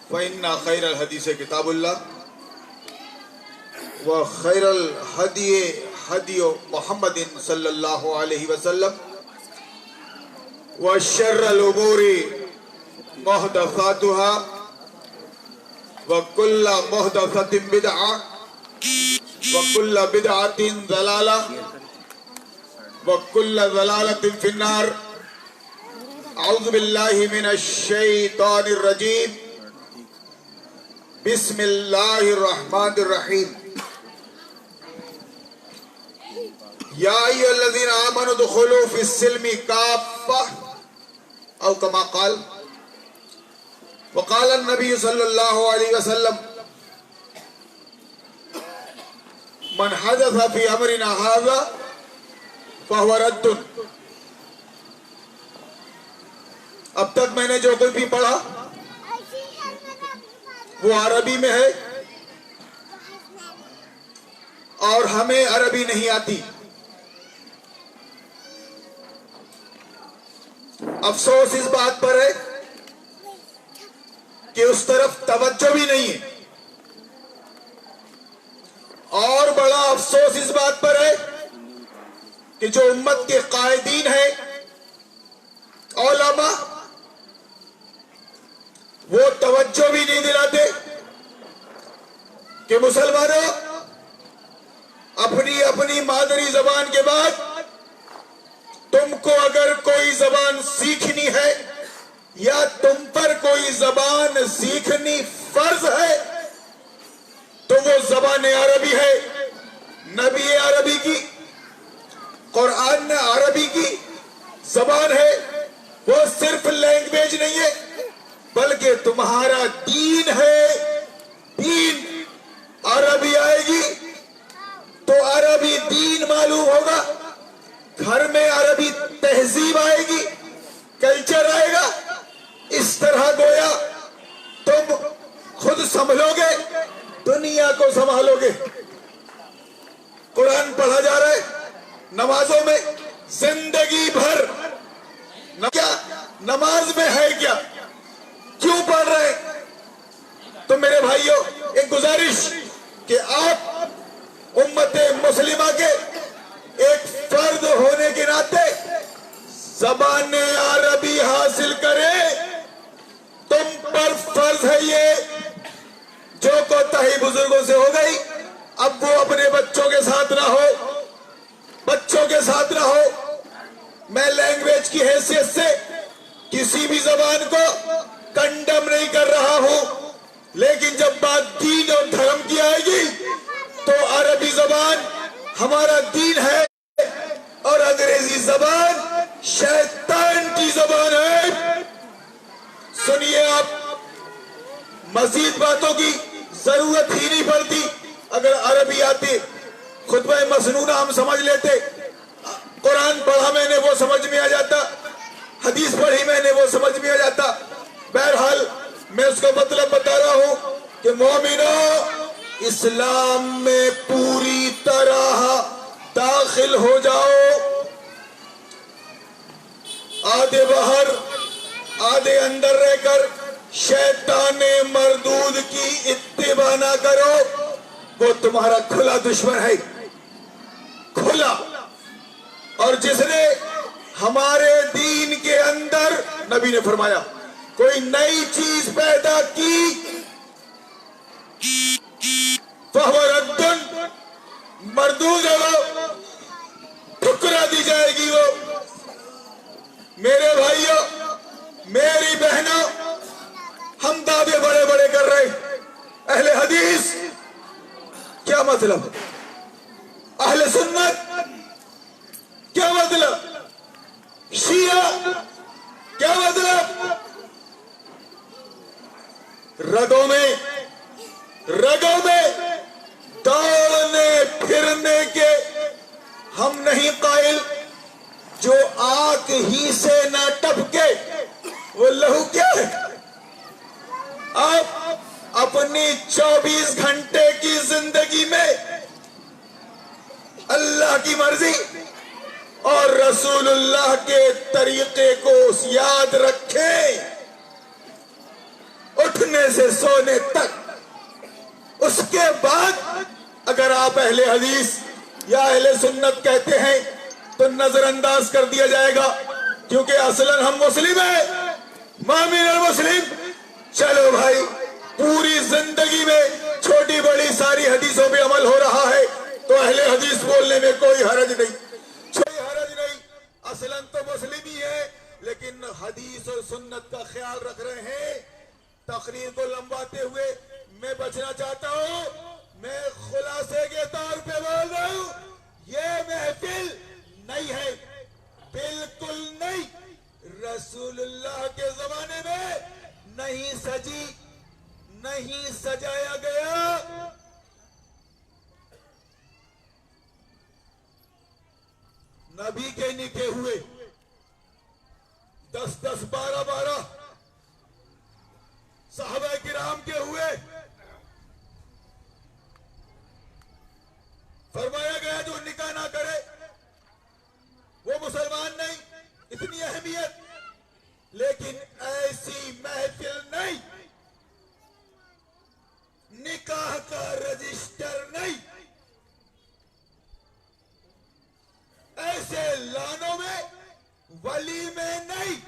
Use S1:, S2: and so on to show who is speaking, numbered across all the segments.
S1: فإن خير الحديث كتاب الله وخير الهدي هدي محمد صلى الله عليه وسلم وشر الأمور محدثاتها وكل محدثة بدعة وكل بدعة ضلالة وكل ضلالة في النار. أعوذ بالله من الشيطان الرجيم. بسم الله الرحمن الرحيم. يا أيها الذين آمنوا ادخلوا في السلم كافة أو كما قال. وقال النبي صلى الله عليه وسلم من حدث في أمرنا هذا فهو رد. اب تک میں نے جو کچھ بھی پڑھا وہ عربی میں ہے اور ہمیں عربی نہیں آتی. افسوس اس بات پر ہے کہ اس طرف توجہ بھی نہیں ہے، اور بڑا افسوس اس بات پر ہے کہ جو امت کے قائدین ہیں علماء وہ توجہ بھی نہیں دلاتے کہ مسلمانوں اپنی اپنی مادری زبان کے بعد تم کو اگر کوئی زبان سیکھنی ہے یا تم پر کوئی زبان سیکھنی فرض ہے تو وہ زبان عربی ہے. نبی عربی کی، قرآن عربی کی زبان ہے. وہ صرف لینگویج نہیں ہے بلکہ تمہارا دین ہے. دین عربی آئے گی تو عربی دین معلوم ہوگا، گھر میں عربی تہذیب آئے گی، کلچر آئے گا. اس طرح گویا تم خود سنبھلو گے، دنیا کو سنبھالو گے. قرآن پڑھا جا رہا ہے نمازوں میں زندگی بھر. کیا نماز میں ہے کیا؟ کیوں پڑھ رہے؟ تو میرے بھائیوں ایک گزارش کہ آپ امت مسلمہ کے ایک فرد ہونے کے ناطے زبان عربی حاصل کریں. تم پر فرض ہے یہ. جو کوتاہی بزرگوں سے ہو گئی اب وہ اپنے بچوں کے ساتھ نہ ہو، بچوں کے ساتھ نہ ہو. میں لینگویج کی حیثیت سے کسی بھی زبان کو کنڈم نہیں کر رہا ہوں، لیکن جب بات دین اور دھرم کی آئے گی تو عربی زبان ہمارا دین ہے اور انگریزی زبان شیطان کی زبان ہے. سنیے، آپ مزید باتوں کی ضرورت ہی نہیں پڑتی. اگر عربی آتی خطبہ مسنونہ ہم سمجھ لیتے، قرآن پڑھا میں نے وہ سمجھ میں آ جاتا، حدیث پڑھی میں نے وہ سمجھ میں آ جاتا. بہرحال میں اس کا مطلب بتا رہا ہوں کہ مومنوں اسلام میں پوری طرح داخل ہو جاؤ. آدھے باہر آدھے اندر رہ کر شیطان مردود کی اتباع نہ کرو. وہ تمہارا کھلا دشمن ہے، کھلا. اور جس نے ہمارے دین کے اندر، نبی نے فرمایا، کوئی نئی چیز پیدا کی فَهُوَ رَدٌّ، مردود ہے، وہ ٹھکرا دی جائے گی. وہ میرے بھائیوں، میری بہنوں، ہم دعوے بڑے بڑے کر رہے اہل حدیث کیا مطلب، اہل سنت کیا مطلب، شیعہ کیا مطلب. رگوں میں دوڑنے پھرنے کے ہم نہیں قائل. جو آنکھ ہی سے نہ ٹپکے وہ لہو کیا ہے. آپ اپنی 24 گھنٹے کی زندگی میں اللہ کی مرضی اور رسول اللہ کے طریقے کو یاد رکھیں. اٹھنے اٹھنے سے سونے تک، اس کے بعد اگر آپ اہل حدیث یا اہل سنت کہتے ہیں تو نظر انداز کر دیا جائے گا، کیونکہ اصلاً ہم مسلم ہیں، ما من المسلم۔ چلو بھائی، پوری زندگی میں چھوٹی بڑی ساری حدیثوں پہ عمل ہو رہا ہے تو اہل حدیث بولنے میں کوئی حرج نہیں، کوئی حرج نہیں۔ اصلاً تو مسلم ہی ہے لیکن حدیث اور سنت کا خیال رکھ رہے ہیں۔ تقریر کو لمباتے ہوئے میں بچنا چاہتا ہوں، میں خلاصے کے طور پہ بول رہا ہوں، یہ محفل نہیں ہے، بالکل نہیں، رسول اللہ کے زمانے میں نہیں سجی، نہیں سجایا گیا۔ نبی کے نکے ہوئے 10-10 12-12 صحابہ کرام کے ہوئے، فرمایا گیا جو نکاح نہ کرے وہ مسلمان نہیں، اتنی اہمیت۔ لیکن ایسی محفل نہیں، نکاح کا رجسٹر نہیں، ایسے لانوں میں ولیمے نہیں،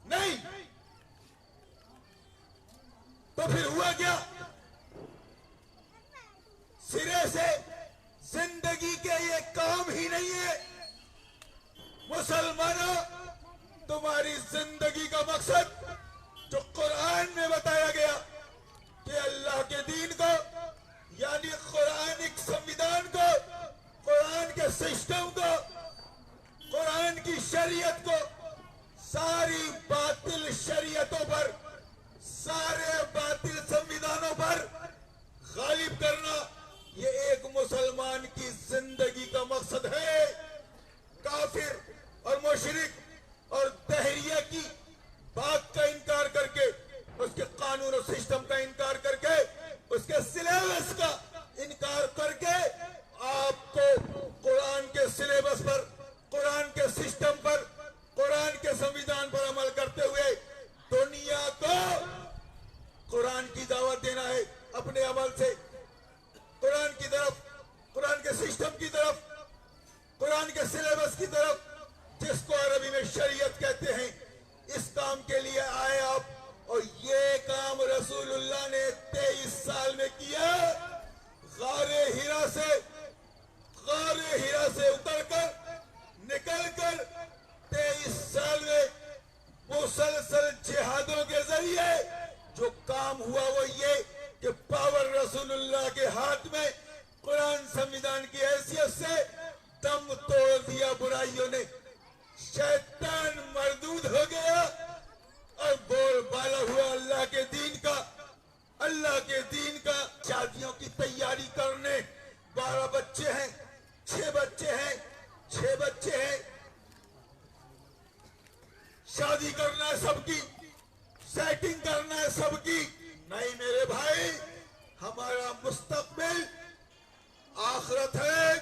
S1: نہیں۔ تو پھر ہوا کیا؟ سرے سے زندگی کے یہ کام ہی نہیں ہے۔ مسلمانوں، تمہاری زندگی کا مقصد جو قرآن میں بتایا گیا کہ اللہ کے دین کو، یعنی قرآنک سمویدھان کو، قرآن کے سسٹم کو، قرآن کی شریعت کو ساری باطل شریعتوں پر، سارے باطل سمویدھانوں پر غالب کرنا، یہ ایک مسلمان کی زندگی کا مقصد ہے۔ کافر اور مشرک اور دہریہ کی بات کا انکار کر کے، اس کے قانون و سسٹم کا انکار کر کے، اس کے سلیبس کا انکار کر کے، آپ کو قرآن کے سلیبس پر، قرآن کے سسٹم پر، قرآن کے سمویدھان پر عمل کرتے ہوئے دنیا کو قرآن کی دعوت دینا ہے اپنے عمل سے، قرآن کی طرف، قرآن کے سسٹم کی طرف، قرآن کے سلیبس کی طرف، جس کو عربی میں شریعت کہتے ہیں۔ اس کام کے لیے آئے آپ، اور یہ کام رسول اللہ نے 23 سال میں کیا۔ غار ہرا سے اتر کر نکل کر 23 سال میں مسلسل جہادوں کے ذریعے جو کام ہوا وہ یہ کہ پاور رسول اللہ کے ہاتھ میں، قرآن سمویدھان کی حیثیت سے دم توڑ دیا برائیوں نے، شیطان مردود ہو گیا اور بول بالا ہوا اللہ کے دین کا، اللہ کے دین کا۔ شادیوں کی تیاری کرنے، 12 بچے ہیں، 6 بچے ہیں، 6 بچے ہیں، شادی کرنا ہے سب کی، سیٹنگ کرنا ہے سب کی۔ نہیں میرے بھائی، ہمارا مستقبل آخرت ہے۔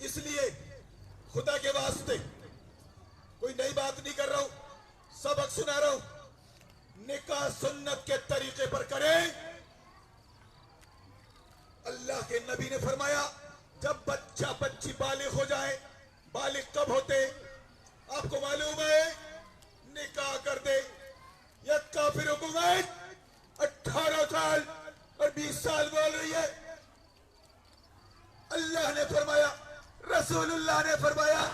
S1: اس لیے خدا کے واسطے کوئی نئی بات نہیں کر رہا ہوں، سبق سنا رہا ہوں، نکاح سنت کے طریقے پر کریں۔ اللہ کے نبی نے فرمایا جب بچہ بچی بالغ ہو جائے، بالغ کب ہوتے آپ کو معلوم ہے؟ نکاح کر دے۔ یا کافر حکومت 18 سال اور 20 سال بول رہی ہے۔ اللہ نے فرمایا، رسول اللہ نے فرمایا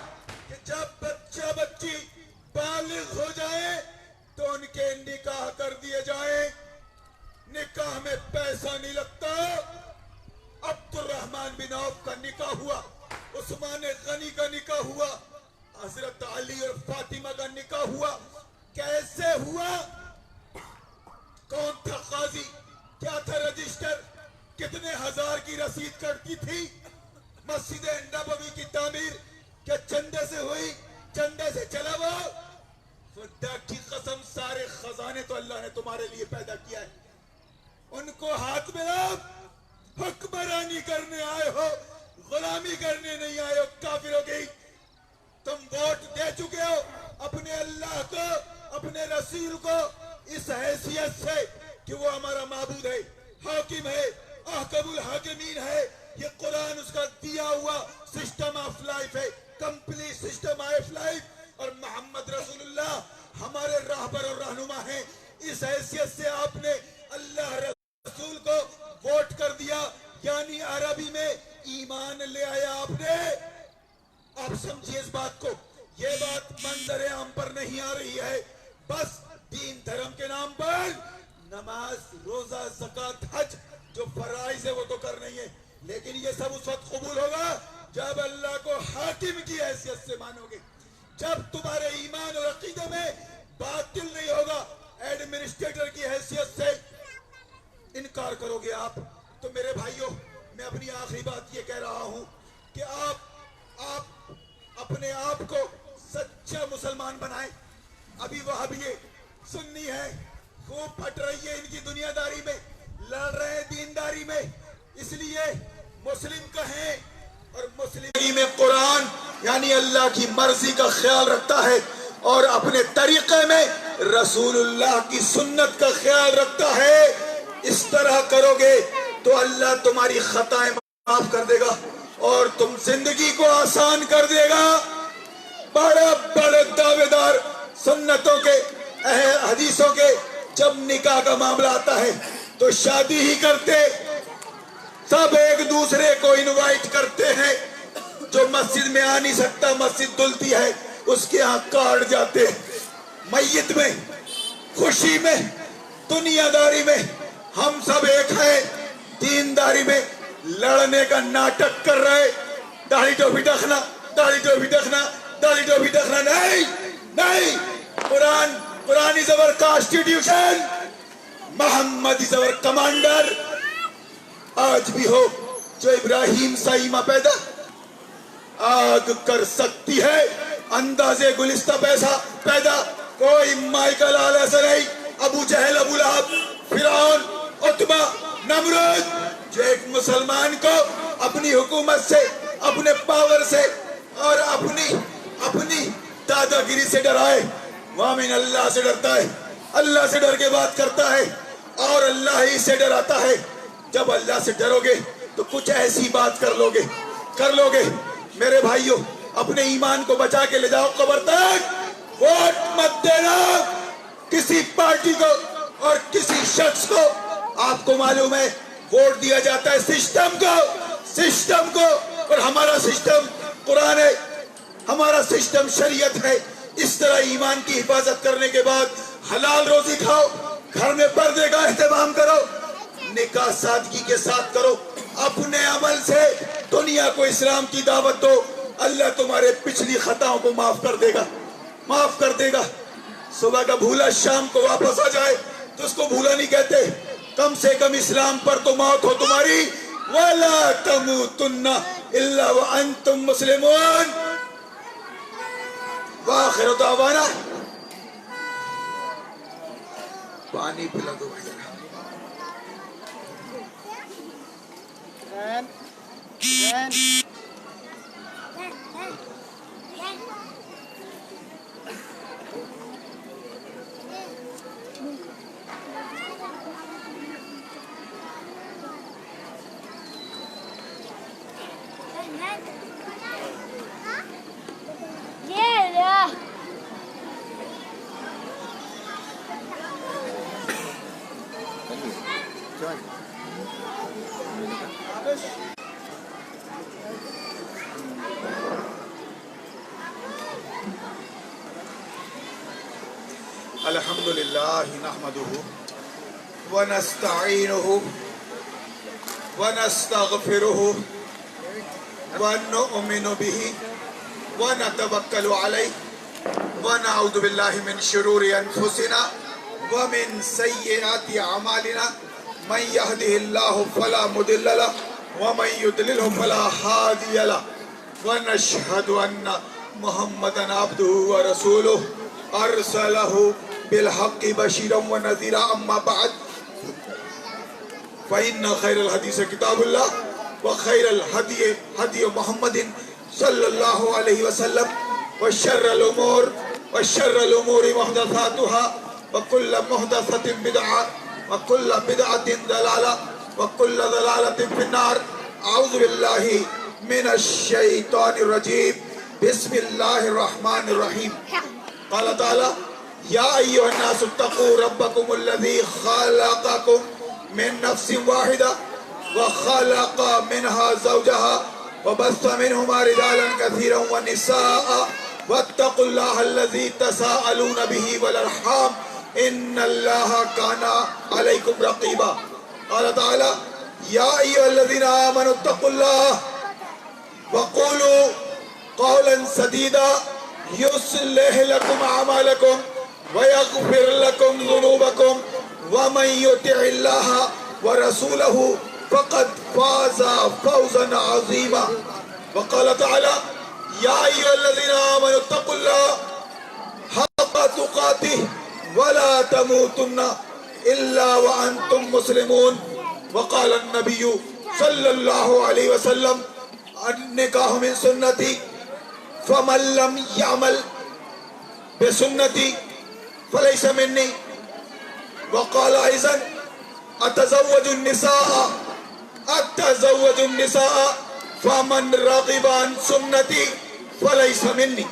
S1: کہ جب بچہ بچی بالغ ہو جائے تو ان کے نکاح کر دیے جائیں۔ نکاح میں پیسہ نہیں لگتا۔ عبد الرحمن بن عوف کا نکاح ہوا، عثمان غنی کا نکاح ہوا، حضرت علی اور فاطمہ کا نکاح ہوا۔ کیسے ہوا؟ کون تھا قاضی؟ کیا تھا رجسٹر؟ کتنے ہزار کی رسید کٹتی تھی؟ مسجد نبوی کی تعمیر کیا چندے سے ہوئی؟ چندے سے چلا وہ؟ خدا کی قسم سارے خزانے تو اللہ نے تمہارے لیے پیدا کیا ہے، ان کو ہاتھ میں لاؤ۔ حکمرانی کرنے آئے ہو، غلامی غلامی کرنے نہیں آئے ہو کافروں کی. تم ووٹ دے چکے ہو اپنے اللہ کو, اپنے رسول کو, اس حیثیت سے کہ وہ ہمارا معبود ہے, حاکم ہے, احکم الحاکمین ہے. یہ قرآن اس کا دیا ہوا سسٹم آف لائف ہے, کمپلیٹ سسٹم آف لائف. اور محمد رسول اللہ ہمارے راہبر اور رہنما ہیں. اس حیثیت سے آپ نے اللہ رسول کو ووٹ کر دیا, یعنی عربی میں ایمان لے آیا آپ نے. آپ سمجھیے اس بات کو, یہ بات منظر عام پر نہیں آ رہی ہے. بس دین دھرم کے نام پر نماز, روزہ, زکوٰۃ, حج جو فرائض ہے وہ تو کر نہیں ہے, لیکن یہ سب اس وقت قبول ہوگا جب اللہ کو حاکم کی حیثیت سے مانو گے, جب تمہارے ایمان اور عقیدے میں باطل نہیں ہوگا, ایڈمنسٹریٹر کی حیثیت سے انکار کرو گے آپ. تو میرے بھائیوں, میں اپنی آخری بات یہ کہہ رہا ہوں کہ آپ اپنے آپ کو سچا مسلمان بنائیں. ابھی وہابی سنی ہے, خوب پھٹ رہی ہے ان کی دنیا داری میں, لڑ رہے ہیں دینداری میں, اس لیے مسلم کہیں. اور مسلم میں قرآن یعنی اللہ کی مرضی کا خیال رکھتا ہے, اور اپنے طریقے میں رسول اللہ کی سنت کا خیال رکھتا ہے. اس طرح کرو گے تو اللہ تمہاری خطائیں معاف کر دے گا اور تم زندگی کو آسان کر دے گا. بڑے بڑے دعوے دار سنتوں کے, حدیثوں کے, جب نکاح کا معاملہ آتا ہے تو شادی ہی کرتے, سب ایک دوسرے کو انوائٹ کرتے ہیں. جو مسجد میں آ نہیں سکتا, مسجد دھلتی ہے, اس کے ہاں کارڈ جاتے. میت میں, خوشی میں, دنیا داری میں ہم سب ایک ہیں. دینداری میں لڑنے کا ناٹک کر رہے, داڑھی ٹوپی رکھنا, داڑھی ٹوپی رکھنا, داڑھی ٹوپی رکھنا, نہیں نہیں. قرآن از our constitution, Muhammad is our commander. آج بھی ہو جو ابراہیم سا ایمہ پیدا آگ کر سکتی ہے, اندازے گلستہ پیدا کوئی مائیکل آل ایسا نہیں. ابو جہل, ابو لہب, فرعون, عتبہ, نمرود, جو ایک مسلمان کو اپنی حکومت سے, اپنے پاور سے اور اپنی دادا گیری سے ڈرائے, مومن اللہ سے ڈرتا ہے, اللہ سے ڈر کے بات کرتا ہے اور اللہ ہی سے ڈراتا ہے. جب اللہ سے ڈرو گے تو کچھ ایسی بات کر لو گے. میرے بھائیوں, اپنے ایمان کو بچا کے لے جاؤ قبر تک. ووٹ مت دینا کسی پارٹی کو اور کسی شخص کو. آپ کو معلوم ہے ووٹ دیا جاتا ہے سسٹم کو, اور ہمارا سسٹم قرآن ہے, ہمارا سسٹم شریعت ہے. اس طرح ایمان کی حفاظت کرنے کے بعد حلال روزی کھاؤ, گھر میں پردے کا اہتمام کرو, نکاح سادگی کے ساتھ کرو, اپنے عمل سے دنیا کو اسلام کی دعوت دو. اللہ تمہارے پچھلی خطاؤں کو معاف کر دے گا. صبح کا بھولا شام کو واپس آ جائے تو اس کو بھولا نہیں کہتے. کم سے کم اسلام پر تو موت ہو تمہاری. وَلَا تَمُوتُنَّ إِلَّا وَأَنْتُمْ مُسْلِمُونَ. وآخر دعوانا, پانی پلا دو بھائی. الحمد للہ نحمده ونستعینه ونستغفره ونؤمن به ونتوکل علیہ ونعوذ باللہ من شرور انفسنا ومن سیئات اعمالنا من يهده الله فلا مضل له ومن يضلل فلا هادي له ونشهد ان محمدا عبده ورسوله ارسله بالحق بشيرا ونذيرا. اما بعد فإن خير الحديث كتاب الله وخير الهدي هدي محمد صلى الله عليه وسلم وشر الأمور محدثاتها وكل محدثة بدعة وكل بدعة ضلالة وكل ضلالة في النار. أعوذ بالله من الشيطان الرجيم. بسم الله الرحمن الرحيم. قال تعالى يا أيها الناس اتقوا ربكم الذي خلقكم من نفس واحدة وخلق منها زوجها وبث منهما رجالا كثيرا ونساء واتقوا الله الذي تساءلون به والأرحام إن الله كان عليكم رقيبا. قال تعالى يا أيها الذين آمنوا اتقوا الله وقولوا قولا سديدا يصلح لكم أعمالكم ويغفر لكم ذنوبكم ومن يطع الله ورسوله فقد فاز فوزا عظيما. وقال تعالى يا أيها الذين آمنوا اتقوا الله حق تقاته ولا تموتن إلا وأنتم مسلمون. وقال النبي صلى الله عليه وسلم النکاح من سنتي فمن لم يعمل بسنتي فليس مني. وقال أيضا أتزوج النساء فمن رغب عن سنتي فليس مني.